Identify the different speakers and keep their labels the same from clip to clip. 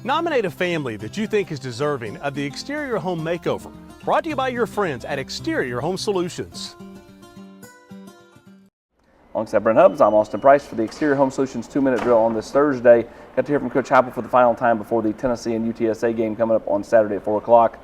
Speaker 1: Nominate a family that you think is deserving of the exterior home makeover. Brought to you by your friends at Exterior Home Solutions.
Speaker 2: Alongside Brent Hubbs, I'm Austin Price for the Exterior Home Solutions 2-minute drill on this Thursday. Got to hear from Coach Heupel for the final time before the Tennessee and UTSA game coming up on Saturday at 4 o'clock.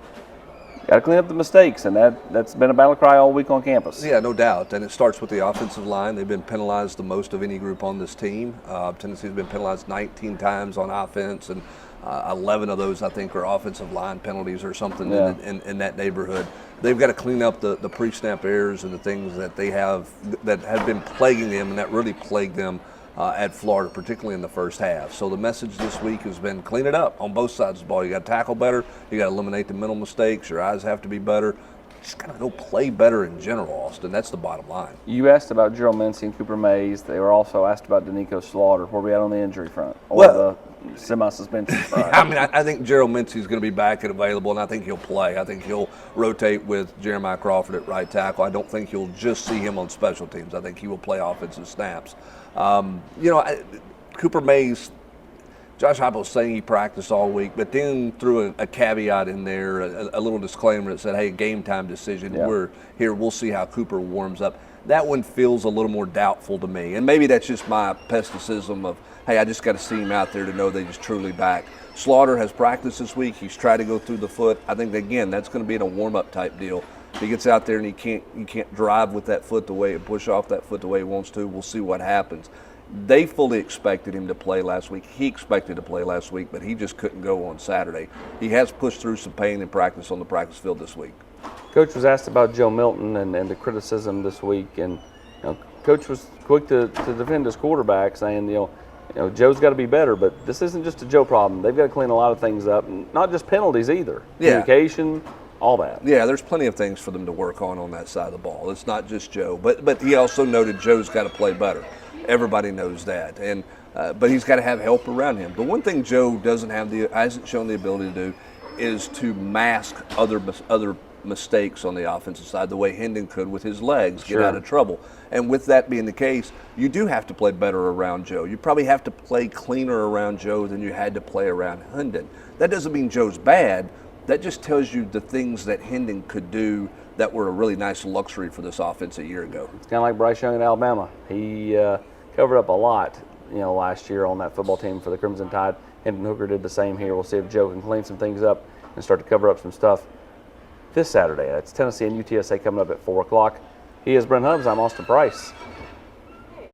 Speaker 2: Got to clean up the mistakes, and that's been a battle cry all week on campus.
Speaker 3: Yeah, no doubt. And it starts with the offensive line. They've been penalized the most of any group on this team. Tennessee's been penalized 19 times on offense, and 11 of those, I think, are offensive line penalties or something in that neighborhood. They've got to clean up the pre-snap errors and the things that they have that have been plaguing them and that really plagued them at Florida, particularly in the first half. So the message this week has been clean it up on both sides of the ball. You got to tackle better. You got to eliminate the mental mistakes. Your eyes have to be better. Just got to go play better in general, Austin. That's the bottom line.
Speaker 2: You asked about Gerald Mincy and Cooper Mays. They were also asked about Danico Slaughter. Where are we at on the injury front or the semi-suspension front?
Speaker 3: I mean, I think Gerald Mincy is going to be back and available, and I think he'll play. I think he'll rotate with Jeremiah Crawford at right tackle. I don't think you'll just see him on special teams. I think he will play offensive snaps. Cooper Mays, Josh Heupel was saying he practiced all week, but then threw a caveat in there, a little disclaimer that said, hey, game time decision. Yeah. We're here. We'll see how Cooper warms up. That one feels a little more doubtful to me. And maybe that's just my pessimism of, hey, I just got to see him out there to know that he's truly back. Slaughter has practiced this week. He's tried to go through the foot. I think, again, that's going to be in a warm-up type deal. If he gets out there and he can't drive with that foot the way and push off that foot the way he wants to, we'll see what happens. They fully expected him to play last week. He expected to play last week, but he just couldn't go on Saturday. He has pushed through some pain in practice on the practice field this week.
Speaker 2: Coach was asked about Joe Milton and the criticism this week, and Coach was quick to defend his quarterback, saying, Joe's got to be better, but this isn't just a Joe problem. They've got to clean a lot of things up, not just penalties either. Yeah. Communication, all that.
Speaker 3: Yeah, there's plenty of things for them to work on that side of the ball. It's not just Joe, but he also noted Joe's got to play better. Everybody knows that, and but he's got to have help around him. The one thing Joe hasn't shown the ability to do is to mask other mistakes on the offensive side the way Hendon could with his legs get out of trouble. And with that being the case, you do have to play better around Joe. You probably have to play cleaner around Joe than you had to play around Hendon. That doesn't mean Joe's bad. That just tells you the things that Hendon could do that were a really nice luxury for this offense a year ago.
Speaker 2: It's kind of like Bryce Young at Alabama. He covered up a lot, last year on that football team for the Crimson Tide. Hendon Hooker did the same here. We'll see if Joe can clean some things up and start to cover up some stuff this Saturday. It's Tennessee and UTSA coming up at 4 o'clock. He is Brent Hubbs. I'm Austin Price.